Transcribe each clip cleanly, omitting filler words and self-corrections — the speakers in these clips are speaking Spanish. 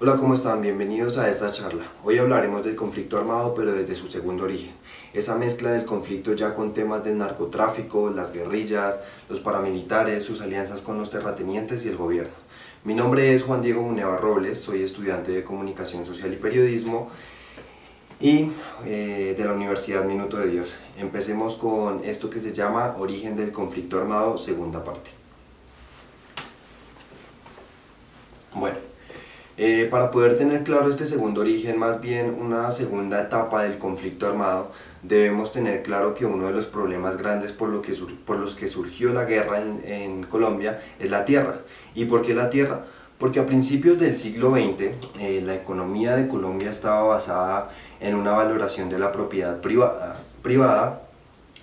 Hola, ¿cómo están? Bienvenidos a esta charla. Hoy hablaremos del conflicto armado, pero desde su segundo origen. Esa mezcla del conflicto ya con temas del narcotráfico, las guerrillas, los paramilitares, sus alianzas con los terratenientes y el gobierno. Mi nombre es Juan Diego Muneva Robles, soy estudiante de Comunicación Social y Periodismo y de la Universidad Minuto de Dios. Empecemos con esto que se llama Origen del conflicto armado, segunda parte. Bueno. Para poder tener claro este segundo origen, más bien una segunda etapa del conflicto armado, debemos tener claro que uno de los problemas grandes por los que surgió la guerra en Colombia es la tierra. ¿Y por qué la tierra? Porque a principios del siglo XX la economía de Colombia estaba basada en una valoración de la propiedad privada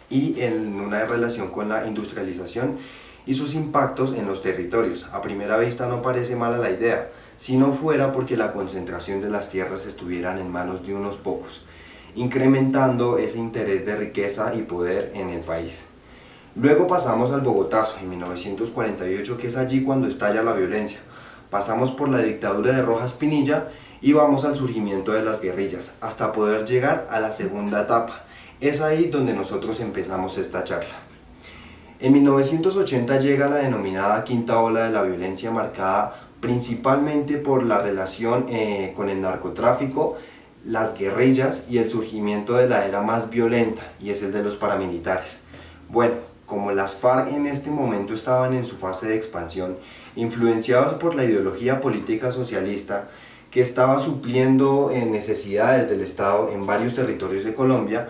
y en una relación con la industrialización y sus impactos en los territorios. A primera vista no parece mala la idea, si no fuera porque la concentración de las tierras estuvieran en manos de unos pocos, incrementando ese interés de riqueza y poder en el país. Luego pasamos al Bogotazo en 1948, que es allí cuando estalla la violencia. Pasamos por la dictadura de Rojas Pinilla y vamos al surgimiento de las guerrillas, hasta poder llegar a la segunda etapa. Es ahí donde nosotros empezamos esta charla. En 1980 llega la denominada quinta ola de la violencia, marcada principalmente por la relación con el narcotráfico, las guerrillas y el surgimiento de la era más violenta, y es el de los paramilitares. Bueno, como las FARC en este momento estaban en su fase de expansión, influenciados por la ideología política socialista que estaba supliendo necesidades del Estado en varios territorios de Colombia,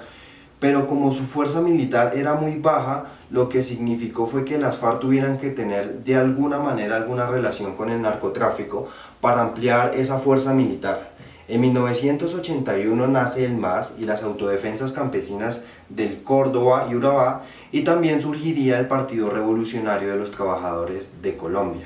pero como su fuerza militar era muy baja, lo que significó fue que las FARC tuvieran que tener de alguna manera alguna relación con el narcotráfico para ampliar esa fuerza militar. En 1981 nace el MAS y las autodefensas campesinas del Córdoba y Urabá, y también surgiría el Partido Revolucionario de los Trabajadores de Colombia.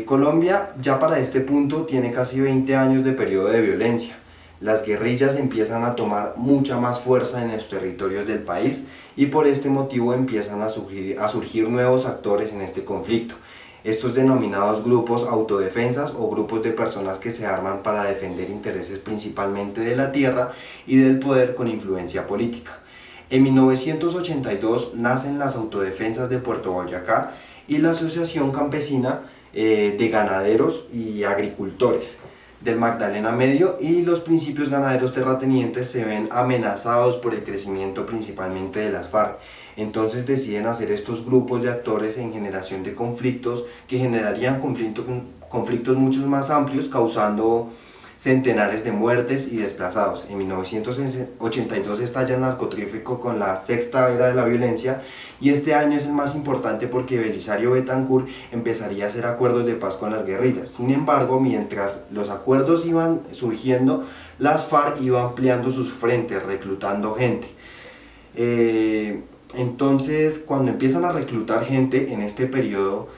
Colombia ya para este punto tiene casi 20 años de periodo de violencia. Las guerrillas empiezan a tomar mucha más fuerza en los territorios del país y por este motivo empiezan a surgir nuevos actores en este conflicto. Estos denominados grupos autodefensas o grupos de personas que se arman para defender intereses principalmente de la tierra y del poder con influencia política. En 1982 nacen las autodefensas de Puerto Boyacá y la Asociación Campesina de Ganaderos y Agricultores del Magdalena Medio, y los principios ganaderos terratenientes se ven amenazados por el crecimiento principalmente de las FARC. Entonces deciden hacer estos grupos de actores en generación de conflictos que generarían conflictos mucho más amplios, causando centenares de muertes y desplazados. En 1982 estalla el narcotráfico con la sexta era de la violencia, y este año es el más importante porque Belisario Betancur empezaría a hacer acuerdos de paz con las guerrillas. Sin embargo, mientras los acuerdos iban surgiendo, las FARC iban ampliando sus frentes, reclutando gente. Entonces, cuando empiezan a reclutar gente en este periodo,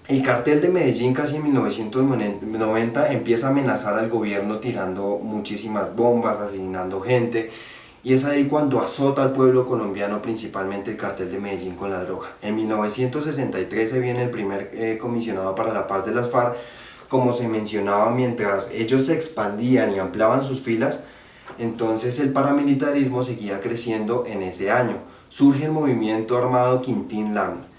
el cartel de Medellín casi en 1990 empieza a amenazar al gobierno tirando muchísimas bombas, asesinando gente, y es ahí cuando azota al pueblo colombiano, principalmente el cartel de Medellín, con la droga. En 1963 se viene el primer comisionado para la paz de las FARC. Como se mencionaba, mientras ellos se expandían y ampliaban sus filas, entonces el paramilitarismo seguía creciendo en ese año. Surge el movimiento armado Quintín Lam.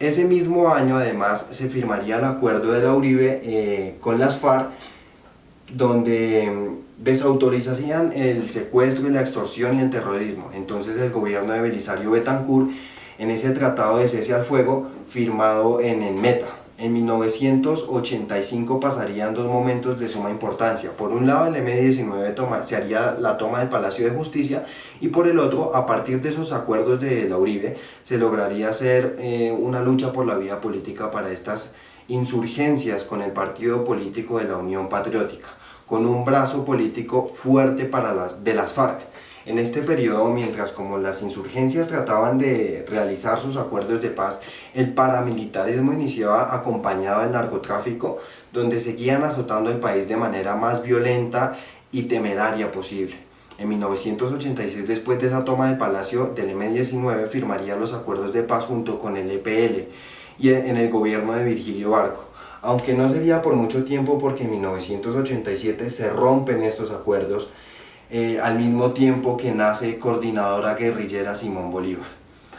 Ese mismo año además se firmaría el acuerdo de la Uribe con las FARC, donde desautorizarían el secuestro y la extorsión y el terrorismo. Entonces el gobierno de Belisario Betancur, en ese tratado de cese al fuego firmado en el Meta, en 1985 pasarían dos momentos de suma importancia. Por un lado, el M-19 se haría la toma del Palacio de Justicia, y por el otro, a partir de esos acuerdos de la Uribe, se lograría hacer una lucha por la vía política para estas insurgencias con el partido político de la Unión Patriótica, con un brazo político fuerte de las FARC. En este periodo, mientras como las insurgencias trataban de realizar sus acuerdos de paz, el paramilitarismo iniciaba acompañado del narcotráfico, donde seguían azotando el país de manera más violenta y temeraria posible. En 1986, después de esa toma del Palacio, del M-19 firmaría los acuerdos de paz junto con el EPL y en el gobierno de Virgilio Barco. aunque no sería por mucho tiempo porque en 1987 se rompen estos acuerdos, al mismo tiempo que nace Coordinadora Guerrillera Simón Bolívar.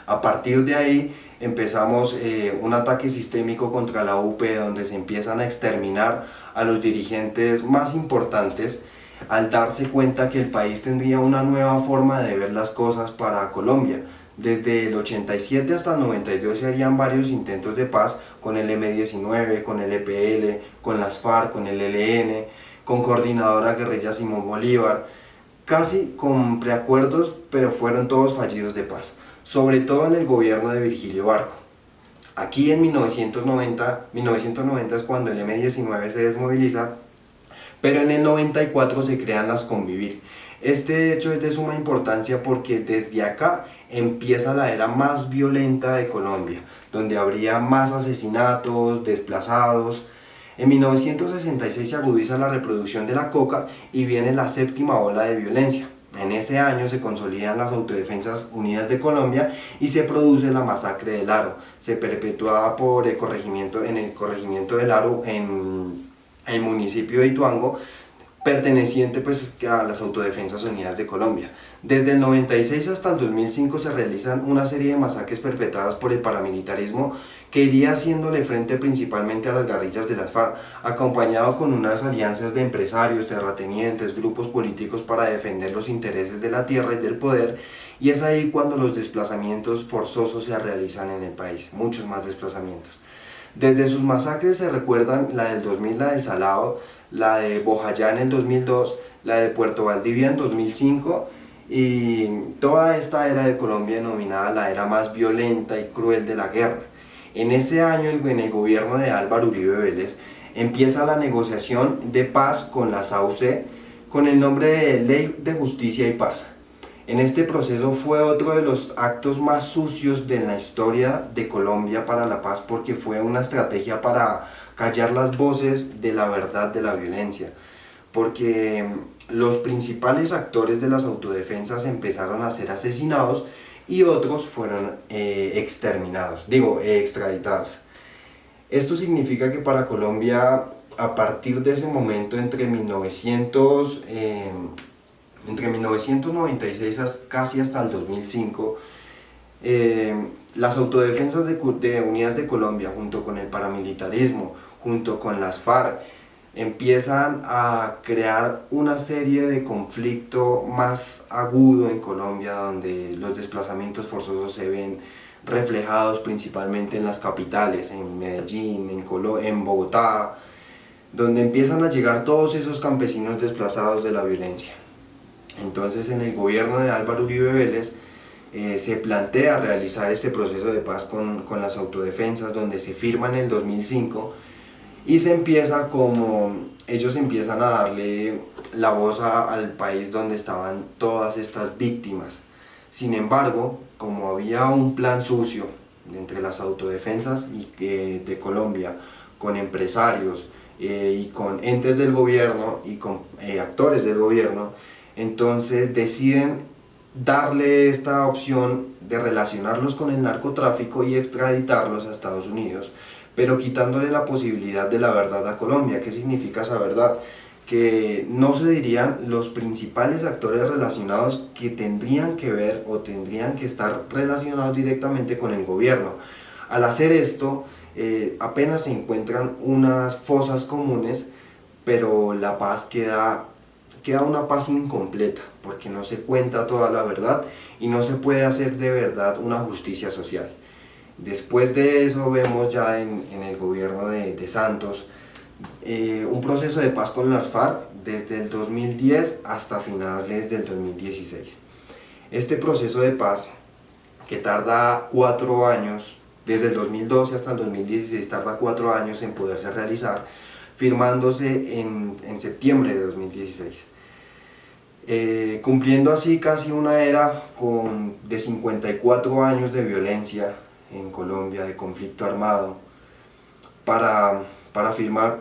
A partir de ahí empezamos un ataque sistémico contra la UP, donde se empiezan a exterminar a los dirigentes más importantes, al darse cuenta que el país tendría una nueva forma de ver las cosas para Colombia. Desde el 87 hasta el 92 se harían varios intentos de paz con el M-19, con el EPL, con las FARC, con el ELN, con Coordinadora Guerrilla Simón Bolívar, casi con preacuerdos, pero fueron todos fallidos de paz, sobre todo en el gobierno de Virgilio Barco. Aquí en 1990 es cuando el M-19 se desmoviliza, pero en el 94 se crean las Convivir. Este hecho es de suma importancia porque desde acá empieza la era más violenta de Colombia, donde habría más asesinatos, desplazados. En 1966 se agudiza la reproducción de la coca y viene la séptima ola de violencia. En ese año se consolidan las Autodefensas Unidas de Colombia y se produce la masacre del Aro. Se perpetúa por el corregimiento del Aro en el municipio de Ituango, perteneciente pues a las Autodefensas Unidas de Colombia. Desde el 96 hasta el 2005 se realizan una serie de masacres perpetradas por el paramilitarismo que iría haciéndole frente principalmente a las guerrillas de las FARC, acompañado con unas alianzas de empresarios, terratenientes, grupos políticos para defender los intereses de la tierra y del poder, y es ahí cuando los desplazamientos forzosos se realizan en el país, muchos más desplazamientos. Desde sus masacres se recuerdan la del 2000, la del Salado, la de Bojayá en el 2002, la de Puerto Valdivia en 2005, y toda esta era de Colombia denominada la era más violenta y cruel de la guerra. En ese año, en el gobierno de Álvaro Uribe Vélez, empieza la negociación de paz con la SAUC con el nombre de Ley de Justicia y Paz. En este proceso fue otro de los actos más sucios de la historia de Colombia para la paz, porque fue una estrategia para callar las voces de la verdad de la violencia, porque los principales actores de las autodefensas empezaron a ser asesinados y otros fueron extraditados. Esto significa que para Colombia, a partir de ese momento, entre 1996 casi hasta el 2005, las autodefensas de Unidas de Colombia, junto con el paramilitarismo, junto con las FARC, empiezan a crear una serie de conflicto más agudo en Colombia, donde los desplazamientos forzosos se ven reflejados principalmente en las capitales, en Medellín, en Bogotá, donde empiezan a llegar todos esos campesinos desplazados de la violencia. Entonces, en el gobierno de Álvaro Uribe Vélez se plantea realizar este proceso de paz con las autodefensas, donde se firma en el 2005, y ellos empiezan a darle la voz al país donde estaban todas estas víctimas. Sin embargo, como había un plan sucio entre las autodefensas de Colombia, con empresarios y con entes del gobierno y con actores del gobierno, entonces deciden darle esta opción de relacionarlos con el narcotráfico y extraditarlos a Estados Unidos, pero quitándole la posibilidad de la verdad a Colombia. ¿Qué significa esa verdad? Que no se dirían los principales actores relacionados que tendrían que ver o tendrían que estar relacionados directamente con el gobierno. Al hacer esto, apenas se encuentran unas fosas comunes, pero la paz queda una paz incompleta, porque no se cuenta toda la verdad y no se puede hacer de verdad una justicia social. Después de eso vemos ya en el gobierno de Santos un proceso de paz con las FARC desde el 2010 hasta finales del 2016. Este proceso de paz, que tarda 4 años, desde el 2012 hasta el 2016, tarda 4 años en poderse realizar, firmándose en septiembre de 2016. Cumpliendo así casi una era de 54 años de violencia en Colombia, de conflicto armado, para firmar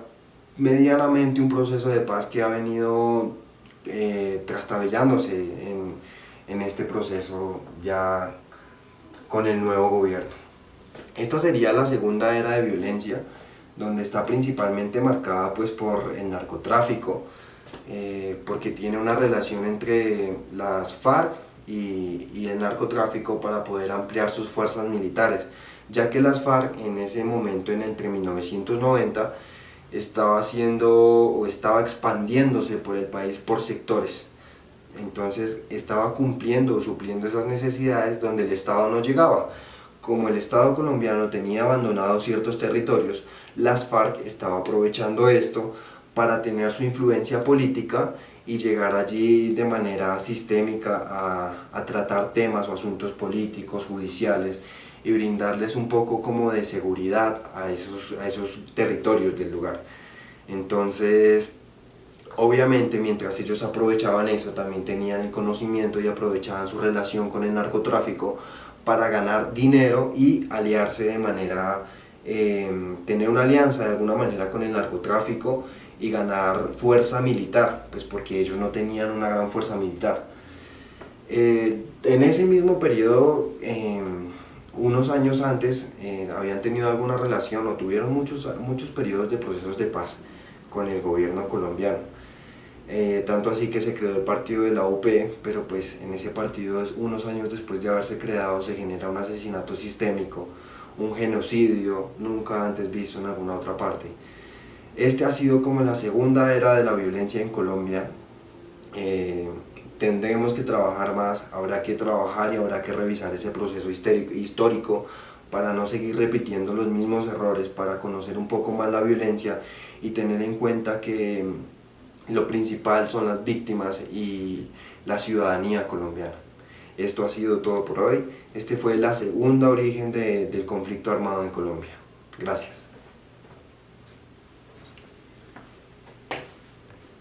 medianamente un proceso de paz que ha venido trastabillándose en este proceso ya con el nuevo gobierno. Esta sería la segunda era de violencia donde está principalmente marcada pues por el narcotráfico, porque tiene una relación entre las FARC y el narcotráfico para poder ampliar sus fuerzas militares, ya que las FARC en ese momento, entre 1990, estaba expandiéndose por el país por sectores. Entonces estaba cumpliendo o supliendo esas necesidades donde el Estado no llegaba. Como el Estado colombiano tenía abandonados ciertos territorios, las FARC estaba aprovechando esto para tener su influencia política y llegar allí de manera sistémica a tratar temas o asuntos políticos, judiciales, y brindarles un poco como de seguridad a esos territorios del lugar. Entonces, obviamente, mientras ellos aprovechaban eso, también tenían el conocimiento y aprovechaban su relación con el narcotráfico para ganar dinero y aliarse de manera, tener una alianza de alguna manera con el narcotráfico y ganar fuerza militar, pues porque ellos no tenían una gran fuerza militar. En ese mismo periodo, unos años antes, habían tenido alguna relación o tuvieron muchos periodos de procesos de paz con el gobierno colombiano. Tanto así que se creó el partido de la UP, pero pues en ese partido, unos años después de haberse creado, se genera un asesinato sistémico, un genocidio nunca antes visto en alguna otra parte. Este ha sido como la segunda era de la violencia en Colombia. Tendremos que trabajar más, habrá que trabajar y habrá que revisar ese proceso histórico para no seguir repitiendo los mismos errores, para conocer un poco más la violencia y tener en cuenta que lo principal son las víctimas y la ciudadanía colombiana. Esto ha sido todo por hoy. Este fue la segunda origen del conflicto armado en Colombia. Gracias.